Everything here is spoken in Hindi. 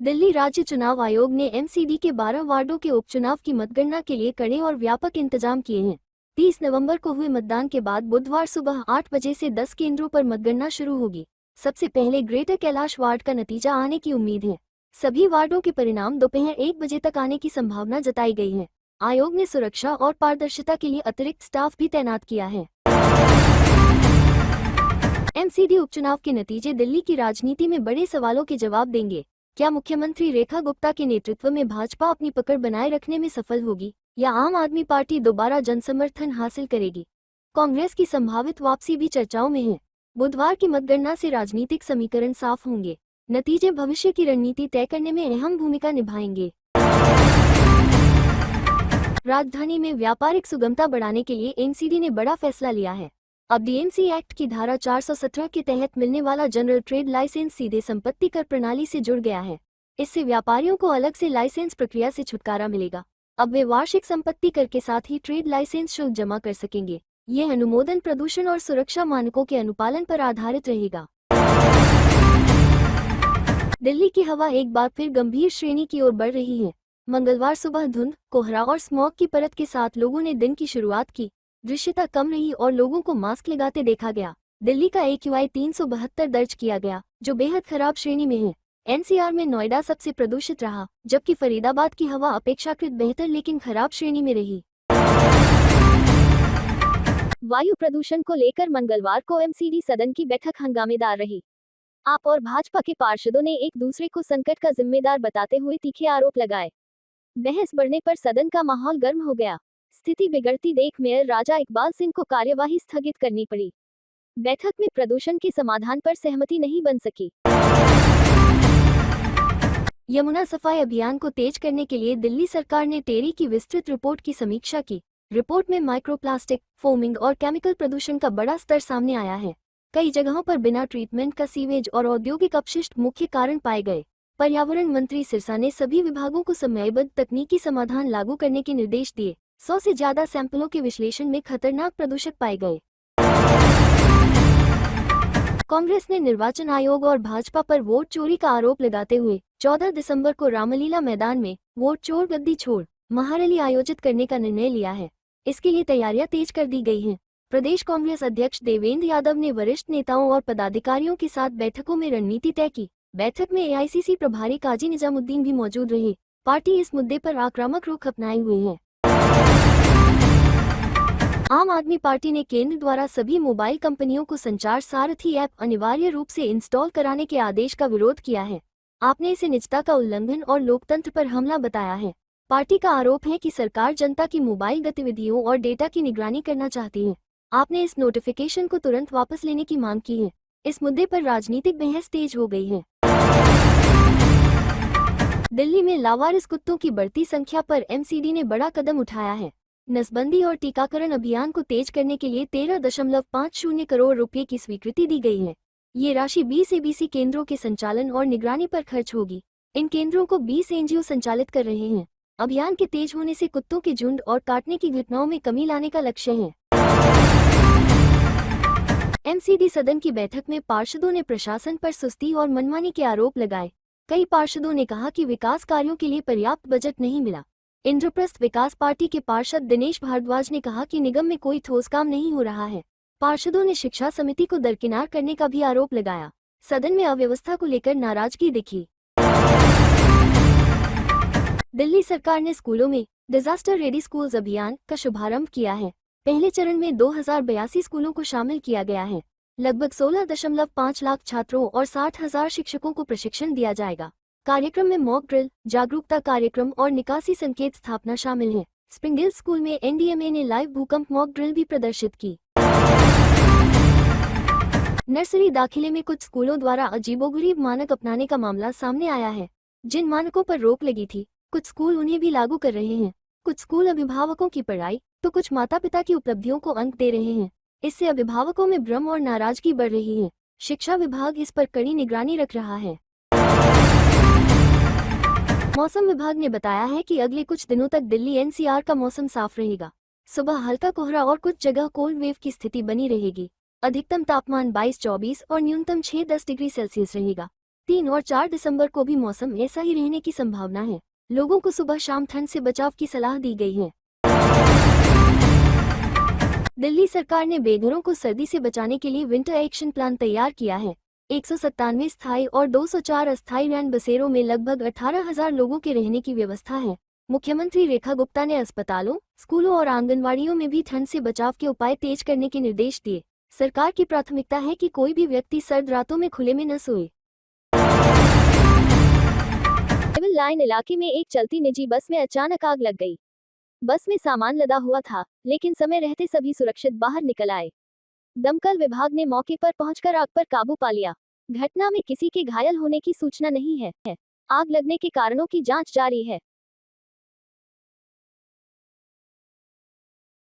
दिल्ली राज्य चुनाव आयोग ने एमसीडी के 12 वार्डों के उपचुनाव की मतगणना के लिए कड़े और व्यापक इंतजाम किए हैं। 30 नवंबर को हुए मतदान के बाद बुधवार सुबह 8 बजे से 10 केंद्रों पर मतगणना शुरू होगी। सबसे पहले ग्रेटर कैलाश वार्ड का नतीजा आने की उम्मीद है। सभी वार्डों के परिणाम दोपहर 1 बजे तक आने की संभावना जताई गई है। आयोग ने सुरक्षा और पारदर्शिता के लिए अतिरिक्त स्टाफ भी तैनात किया है। एमसीडी उपचुनाव के नतीजे दिल्ली की राजनीति में बड़े सवालों के जवाब देंगे। क्या मुख्यमंत्री रेखा गुप्ता के नेतृत्व में भाजपा अपनी पकड़ बनाए रखने में सफल होगी या आम आदमी पार्टी दोबारा जनसमर्थन हासिल करेगी? कांग्रेस की संभावित वापसी भी चर्चाओं में है। बुधवार की मतगणना से राजनीतिक समीकरण साफ होंगे। नतीजे भविष्य की रणनीति तय करने में अहम भूमिका निभाएंगे। राजधानी में व्यापारिक सुगमता बढ़ाने के लिए एमसीडी ने बड़ा फैसला लिया है। अब डीएमसी एक्ट की धारा 417 के तहत मिलने वाला जनरल ट्रेड लाइसेंस सीधे संपत्ति कर प्रणाली से जुड़ गया है। इससे व्यापारियों को अलग से लाइसेंस प्रक्रिया से छुटकारा मिलेगा। अब वे वार्षिक संपत्ति कर के साथ ही ट्रेड लाइसेंस शुल्क जमा कर सकेंगे। यह अनुमोदन प्रदूषण और सुरक्षा मानकों के अनुपालन पर आधारित रहेगा। दिल्ली की हवा एक बार फिर गंभीर श्रेणी की ओर बढ़ रही है। मंगलवार सुबह धुंध, कोहरा और स्मॉग की परत के साथ लोगों ने दिन की शुरुआत की। दृश्यता कम रही और लोगों को मास्क लगाते देखा गया। दिल्ली का AQI 372 दर्ज किया गया, जो बेहद खराब श्रेणी में है। एनसीआर में नोएडा सबसे प्रदूषित रहा, जबकि फरीदाबाद की हवा अपेक्षाकृत बेहतर लेकिन खराब श्रेणी में रही। वायु प्रदूषण को लेकर मंगलवार को एमसीडी सदन की बैठक हंगामेदार रही। आप और भाजपा के पार्षदों ने एक दूसरे को संकट का जिम्मेदार बताते हुए तीखे आरोप लगाए। बहस बढ़ने पर सदन का माहौल गर्म हो गया। स्थिति बिगड़ती देख मेयर राजा इकबाल सिंह को कार्यवाही स्थगित करनी पड़ी। बैठक में प्रदूषण के समाधान पर सहमति नहीं बन सकी। यमुना सफाई अभियान को तेज करने के लिए दिल्ली सरकार ने टेरी की विस्तृत रिपोर्ट की समीक्षा की। रिपोर्ट में माइक्रोप्लास्टिक, फोमिंग और केमिकल प्रदूषण का बड़ा स्तर सामने आया है। कई जगहों पर बिना ट्रीटमेंट का सीवेज और औद्योगिक अपशिष्ट मुख्य कारण पाए गए। पर्यावरण मंत्री सिरसा ने सभी विभागों को समयबद्ध तकनीकी समाधान लागू करने के निर्देश दिए। 100 से ज्यादा सैंपलों के विश्लेषण में खतरनाक प्रदूषक पाए गए। कांग्रेस ने निर्वाचन आयोग और भाजपा पर वोट चोरी का आरोप लगाते हुए 14 दिसंबर को रामलीला मैदान में वोट चोर गद्दी छोड़ महारैली आयोजित करने का निर्णय लिया है। इसके लिए तैयारियां तेज कर दी गई हैं। प्रदेश कांग्रेस अध्यक्ष देवेंद्र यादव ने वरिष्ठ नेताओं और पदाधिकारियों के साथ बैठकों में रणनीति तय की। बैठक में एआईसीसी प्रभारी काजी निजामुद्दीन भी मौजूद रहे। पार्टी इस मुद्दे पर आक्रामक रुख अपनाए हुए है। आम आदमी पार्टी ने केंद्र द्वारा सभी मोबाइल कंपनियों को संचार सारथी ऐप अनिवार्य रूप से इंस्टॉल कराने के आदेश का विरोध किया है। आपने इसे निजता का उल्लंघन और लोकतंत्र पर हमला बताया है। पार्टी का आरोप है कि सरकार जनता की मोबाइल गतिविधियों और डेटा की निगरानी करना चाहती है। आपने इस नोटिफिकेशन को तुरंत वापस लेने की मांग की है। इस मुद्दे पर राजनीतिक बहस तेज हो गई है। दिल्ली में लावारिस कुत्तों की बढ़ती संख्या पर एमसीडी ने बड़ा कदम उठाया है। नसबंदी और टीकाकरण अभियान को तेज करने के लिए 13.50 करोड़ रुपए की स्वीकृति दी गई है। ये राशि 20 एबीसी केंद्रों के संचालन और निगरानी पर खर्च होगी। इन केंद्रों को 20 एनजीओ संचालित कर रहे हैं। अभियान के तेज होने से कुत्तों के झुंड और काटने की घटनाओं में कमी लाने का लक्ष्य है। एमसीडी सदन की बैठक में पार्षदों ने प्रशासन पर सुस्ती और मनमानी के आरोप लगाए। कई पार्षदों ने कहा कि विकास कार्यों के लिए पर्याप्त बजट नहीं मिला। इंद्रप्रस्थ विकास पार्टी के पार्षद दिनेश भारद्वाज ने कहा कि निगम में कोई ठोस काम नहीं हो रहा है। पार्षदों ने शिक्षा समिति को दरकिनार करने का भी आरोप लगाया। सदन में अव्यवस्था को लेकर नाराजगी दिखी। दिल्ली सरकार ने स्कूलों में डिजास्टर रेडी स्कूल्स अभियान का शुभारंभ किया है। पहले चरण में 2082 स्कूलों को शामिल किया गया है। लगभग 16.5 लाख छात्रों और 60,000 शिक्षकों को प्रशिक्षण दिया जाएगा। कार्यक्रम में मॉक ड्रिल, जागरूकता कार्यक्रम और निकासी संकेत स्थापना शामिल है। स्प्रिंग हिल स्कूल में एनडीएमए ने लाइव भूकंप मॉक ड्रिल भी प्रदर्शित की। नर्सरी दाखिले में कुछ स्कूलों द्वारा अजीबोगरीब मानक अपनाने का मामला सामने आया है। जिन मानकों पर रोक लगी थी, कुछ स्कूल उन्हें भी लागू कर रहे हैं। कुछ स्कूल अभिभावकों की पढ़ाई तो कुछ माता पिता की उपलब्धियों को अंक दे रहे हैं। इससे अभिभावकों में भ्रम और नाराजगी बढ़ रही है। शिक्षा विभाग इस पर कड़ी निगरानी रख रहा है। मौसम विभाग ने बताया है कि अगले कुछ दिनों तक दिल्ली एनसीआर का मौसम साफ रहेगा। सुबह हल्का कोहरा और कुछ जगह कोल्ड वेव की स्थिति बनी रहेगी। अधिकतम तापमान 22-24 और न्यूनतम 6-10 डिग्री सेल्सियस रहेगा। 3 और 4 दिसंबर को भी मौसम ऐसा ही रहने की संभावना है। लोगों को सुबह शाम ठंड से बचाव की सलाह दी गई है। दिल्ली सरकार ने बेघरों को सर्दी से बचाने के लिए विंटर एक्शन प्लान तैयार किया है। 197 स्थायी और 204 अस्थायी रैन बसेरों में लगभग 18,000 लोगों के रहने की व्यवस्था है। मुख्यमंत्री रेखा गुप्ता ने अस्पतालों, स्कूलों और आंगनवाड़ियों में भी ठंड से बचाव के उपाय तेज करने के निर्देश दिए। सरकार की प्राथमिकता है कि कोई भी व्यक्ति सर्द रातों में खुले में न सोए। सिविल लाइन इलाके में एक चलती निजी बस में अचानक आग लग गई। बस में सामान लदा हुआ था, लेकिन समय रहते सभी सुरक्षित बाहर निकल आए। दमकल विभाग ने मौके पर पहुंचकर आग पर काबू पा लिया। घटना में किसी के घायल होने की सूचना नहीं है। आग लगने के कारणों की जांच जारी है।